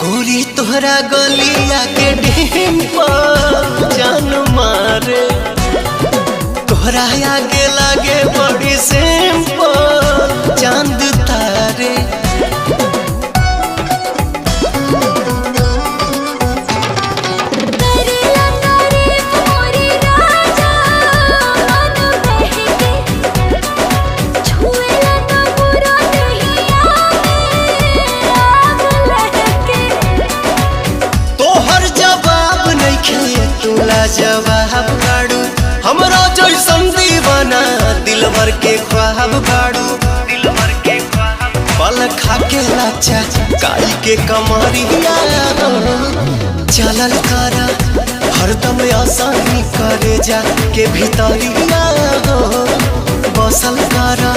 गोरी तोहरा गलिया के डिंपल जान मारे, तोहरा आगे लागे बड़ी सिंपल चांद तारे। जवाब गाड़ू हमरा जैसन दीवाना दिल भर के ख्वाब गाड़ू, पल खा के लाचा काई के कमरिया चलल करा हरदम आसानी करे जा के भीतरिया बसल करा।